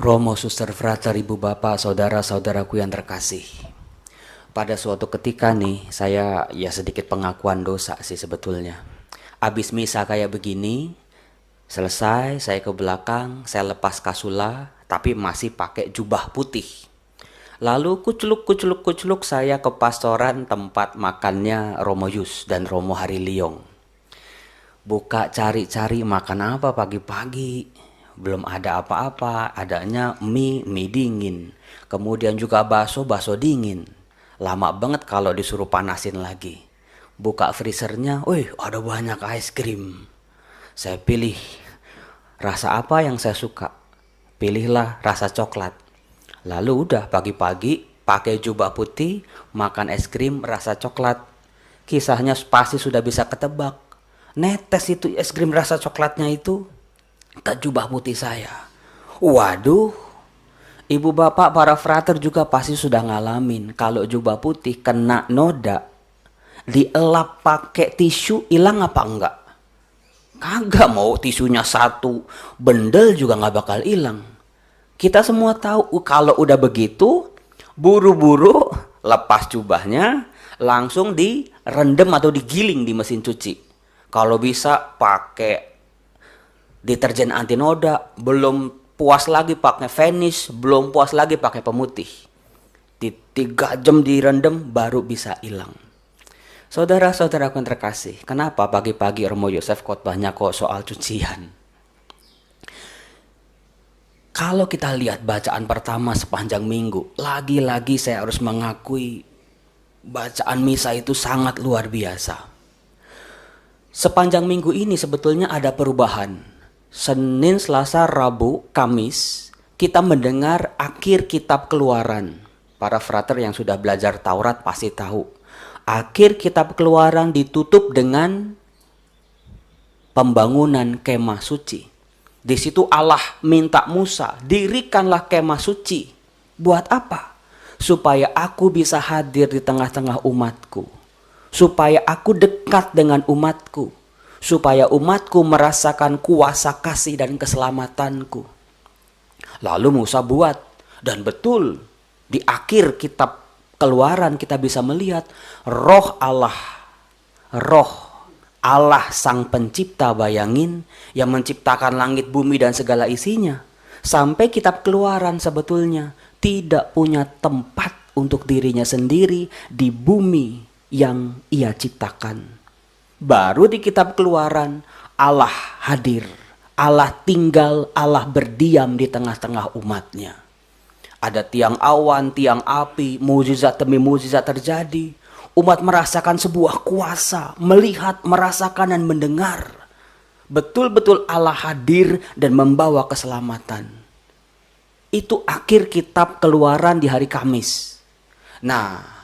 Romo, suster, frater, ibu bapak, saudara-saudaraku yang terkasih. Pada suatu ketika nih, saya ya sedikit pengakuan dosa sih sebetulnya. Abis misa kayak begini, selesai, saya ke belakang, saya lepas kasula, tapi masih pakai jubah putih. Lalu kuculuk saya ke pastoran tempat makannya Romo Yus dan Romo Hariliong. Buka cari-cari makan apa pagi-pagi. Belum ada apa-apa, adanya mie dingin. Kemudian juga bakso dingin. Lama banget kalau disuruh panasin lagi. Buka freezernya, wih ada banyak es krim. Saya pilih rasa apa yang saya suka. Pilihlah rasa coklat. Lalu udah pagi-pagi pakai jubah putih, makan es krim rasa coklat. Kisahnya pasti sudah bisa ketebak. Netes itu es krim rasa coklatnya itu ke jubah putih saya. Waduh, ibu bapak para frater juga pasti sudah ngalamin kalau jubah putih kena noda, dielap pakai tisu hilang apa enggak? Kagak, mau tisunya satu bendel juga nggak bakal hilang. Kita semua tahu kalau udah begitu, buru-buru lepas jubahnya, langsung direndam atau digiling di mesin cuci. Kalau bisa pakai deterjen anti noda, belum puas lagi pakai vanish, belum puas lagi pakai pemutih. 3 jam direndam baru bisa hilang. Saudara-saudaraku yang terkasih, kenapa pagi-pagi Romo Yosef khotbahnya kok soal cucian? Kalau kita lihat bacaan pertama sepanjang minggu, lagi-lagi saya harus mengakui bacaan misa itu sangat luar biasa. Sepanjang minggu ini sebetulnya ada perubahan. Senin, Selasa, Rabu, Kamis, kita mendengar akhir kitab Keluaran. Para frater yang sudah belajar Taurat pasti tahu. Akhir kitab Keluaran ditutup dengan pembangunan kemah suci. Di situ Allah minta Musa, dirikanlah kemah suci. Buat apa? Supaya aku bisa hadir di tengah-tengah umatku. Supaya aku dekat dengan umatku. Supaya umatku merasakan kuasa kasih dan keselamatanku. Lalu Musa buat. Dan betul, di akhir kitab Keluaran kita bisa melihat roh Allah sang pencipta, bayangin, yang menciptakan langit, bumi dan segala isinya. Sampai kitab Keluaran sebetulnya tidak punya tempat untuk dirinya sendiri di bumi yang ia ciptakan. Baru di kitab Keluaran Allah hadir, Allah tinggal, Allah berdiam di tengah-tengah umatnya. Ada tiang awan, tiang api, mukjizat demi mukjizat terjadi. Umat merasakan sebuah kuasa, melihat, merasakan dan mendengar. Betul-betul Allah hadir dan membawa keselamatan. Itu akhir kitab Keluaran di hari Kamis. Nah,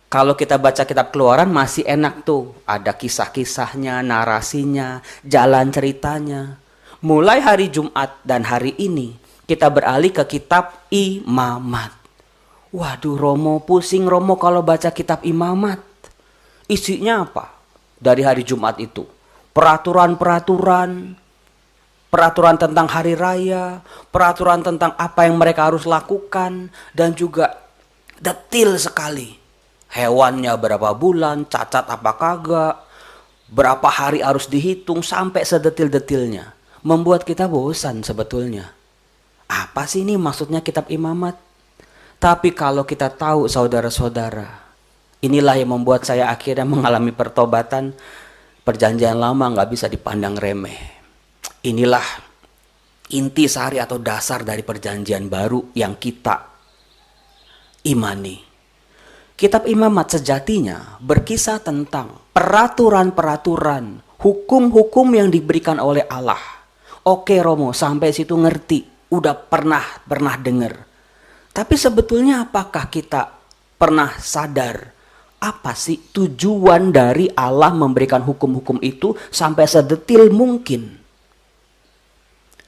kalau kita baca kitab Keluaran masih enak tuh. Ada kisah-kisahnya, narasinya, jalan ceritanya. Mulai hari Jumat dan hari ini kita beralih ke kitab Imamat. Waduh Romo, pusing Romo kalau baca kitab Imamat. Isinya apa? Dari hari Jumat itu peraturan tentang hari raya, peraturan tentang apa yang mereka harus lakukan, dan juga detil sekali. Hewannya berapa bulan, cacat apa kagak, berapa hari harus dihitung, sampai sedetil-detilnya. Membuat kita bosan sebetulnya. Apa sih ini maksudnya kitab Imamat? Tapi kalau kita tahu saudara-saudara, inilah yang membuat saya akhirnya mengalami pertobatan. Perjanjian lama gak bisa dipandang remeh. Inilah inti sari atau dasar dari perjanjian baru yang kita imani. Kitab Imamat sejatinya berkisah tentang peraturan-peraturan, hukum-hukum yang diberikan oleh Allah. Oke Romo, sampai situ ngerti. Udah pernah dengar. Tapi sebetulnya apakah kita pernah sadar apa sih tujuan dari Allah memberikan hukum-hukum itu sampai sedetil mungkin?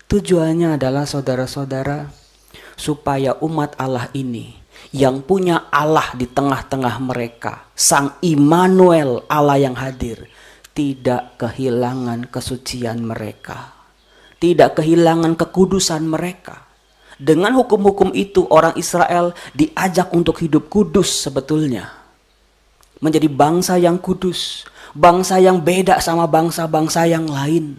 Tujuannya adalah saudara-saudara, supaya umat Allah ini yang punya Allah di tengah-tengah mereka, Sang Immanuel, Allah yang hadir, tidak kehilangan kesucian mereka, tidak kehilangan kekudusan mereka. Dengan hukum-hukum itu orang Israel diajak untuk hidup kudus sebetulnya. Menjadi bangsa yang kudus, bangsa yang beda sama bangsa-bangsa yang lain.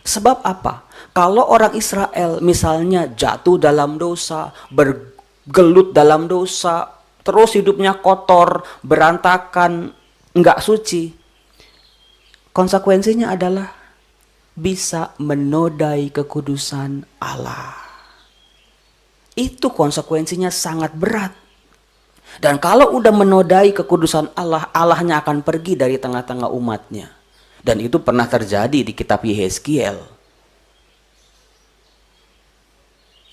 Sebab apa? Kalau orang Israel misalnya jatuh dalam dosa, bergelut dalam dosa, terus hidupnya kotor, berantakan, enggak suci, konsekuensinya adalah bisa menodai kekudusan Allah. Itu konsekuensinya sangat berat. Dan kalau udah menodai kekudusan Allah, Allahnya akan pergi dari tengah-tengah umatnya. Dan itu pernah terjadi di kitab Yehezkiel.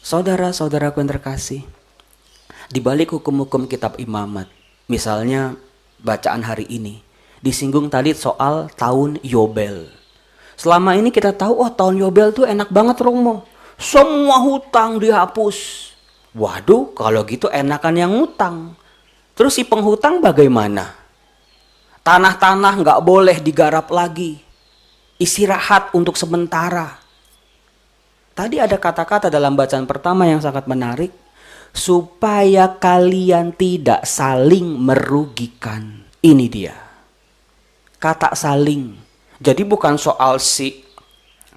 Saudara-saudaraku yang terkasih, di balik hukum-hukum kitab imamat, misalnya bacaan hari ini, disinggung tadi soal tahun Yobel. Selama ini kita tahu, oh tahun Yobel tuh enak banget Romo. Semua hutang dihapus. Waduh, kalau gitu enakan yang ngutang. Terus si penghutang bagaimana? Tanah-tanah nggak boleh digarap lagi. Istirahat untuk sementara. Tadi ada kata-kata dalam bacaan pertama yang sangat menarik. Supaya kalian tidak saling merugikan. Ini dia. Kata saling. Jadi bukan soal si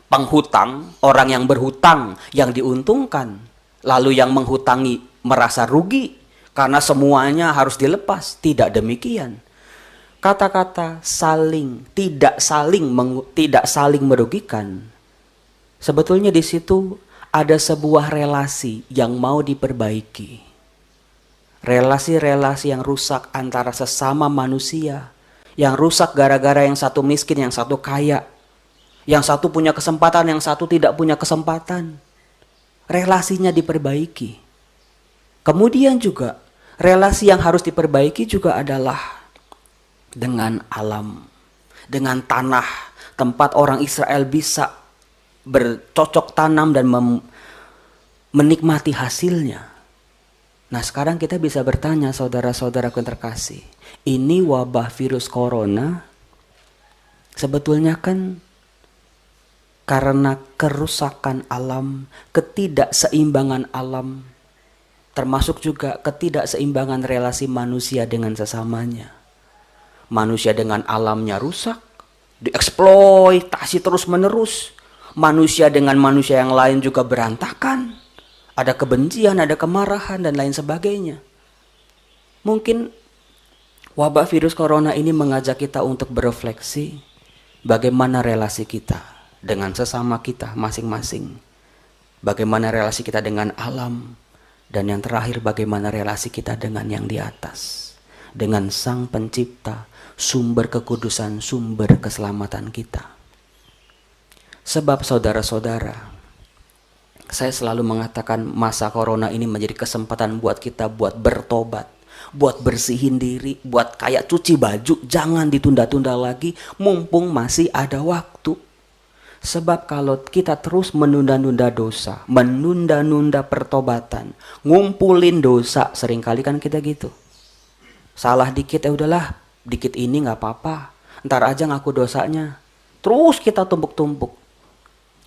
penghutang, orang yang berhutang yang diuntungkan. Lalu yang menghutangi merasa rugi. Karena semuanya harus dilepas. Tidak demikian. Kata-kata saling, tidak saling merugikan. Sebetulnya di situ ada sebuah relasi yang mau diperbaiki. Relasi-relasi yang rusak antara sesama manusia. Yang rusak gara-gara yang satu miskin, yang satu kaya. Yang satu punya kesempatan, yang satu tidak punya kesempatan. Relasinya diperbaiki. Kemudian juga relasi yang harus diperbaiki juga adalah dengan alam, dengan tanah, tempat orang Israel bisa bercocok tanam dan menikmati hasilnya. Nah sekarang kita bisa bertanya saudara-saudaraku yang terkasih, ini wabah virus corona sebetulnya kan karena kerusakan alam, ketidakseimbangan alam, termasuk juga ketidakseimbangan relasi manusia dengan sesamanya. Manusia dengan alamnya rusak, dieksploitasi terus-menerus. Manusia dengan manusia yang lain juga berantakan. Ada kebencian, ada kemarahan, dan lain sebagainya. Mungkin wabah virus corona ini mengajak kita untuk berefleksi bagaimana relasi kita dengan sesama kita masing-masing. Bagaimana relasi kita dengan alam. Dan yang terakhir bagaimana relasi kita dengan yang di atas. Dengan Sang Pencipta, sumber kekudusan, sumber keselamatan kita. Sebab saudara-saudara, saya selalu mengatakan masa corona ini menjadi kesempatan buat kita buat bertobat. Buat bersihin diri, buat kayak cuci baju, jangan ditunda-tunda lagi mumpung masih ada waktu. Sebab kalau kita terus menunda-nunda dosa, menunda-nunda pertobatan, ngumpulin dosa, seringkali kan kita gitu. Salah dikit ya udahlah, dikit ini nggak apa-apa, ntar aja ngaku dosanya. Terus kita tumpuk-tumpuk.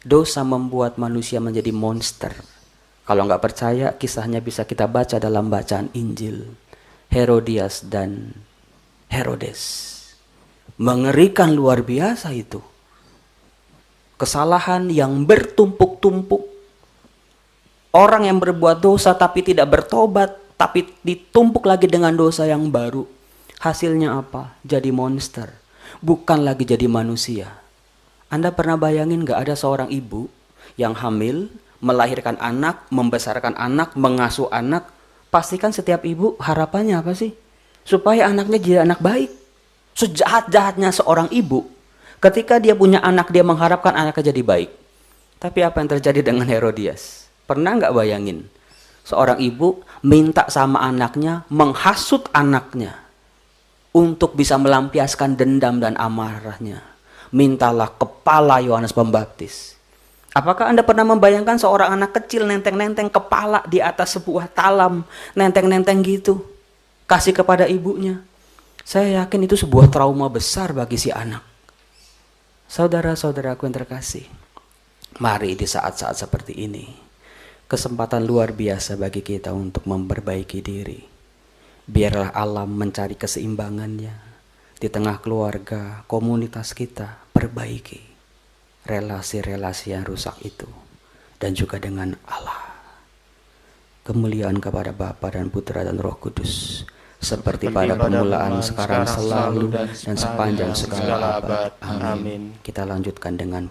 Dosa membuat manusia menjadi monster. Kalau nggak percaya, kisahnya bisa kita baca dalam bacaan Injil. Herodias dan Herodes. Mengerikan luar biasa itu. Kesalahan yang bertumpuk-tumpuk. Orang yang berbuat dosa tapi tidak bertobat, tapi ditumpuk lagi dengan dosa yang baru. Hasilnya apa? Jadi monster. Bukan lagi jadi manusia. Anda pernah bayangin gak ada seorang ibu yang hamil, melahirkan anak, membesarkan anak, mengasuh anak. Pastikan setiap ibu harapannya apa sih? Supaya anaknya jadi anak baik. Sejahat-jahatnya seorang ibu, ketika dia punya anak, dia mengharapkan anaknya jadi baik. Tapi apa yang terjadi dengan Herodias? Pernah gak bayangin? Seorang ibu minta sama anaknya, menghasut anaknya untuk bisa melampiaskan dendam dan amarahnya. Mintalah kepala Yohanes Pembaptis. Apakah Anda pernah membayangkan seorang anak kecil nenteng-nenteng kepala di atas sebuah talam, nenteng-nenteng gitu, kasih kepada ibunya? Saya yakin itu sebuah trauma besar bagi si anak. Saudara-saudaraku yang terkasih, mari di saat-saat seperti ini, kesempatan luar biasa bagi kita untuk memperbaiki diri. Biarlah alam mencari keseimbangannya di tengah keluarga, komunitas kita. Perbaiki relasi-relasi yang rusak itu, dan juga dengan Allah. Kemuliaan kepada Bapa dan Putra dan Roh Kudus, seperti pada permulaan, sekarang, selalu, dan sepanjang segala abad. Amin. Kita lanjutkan dengan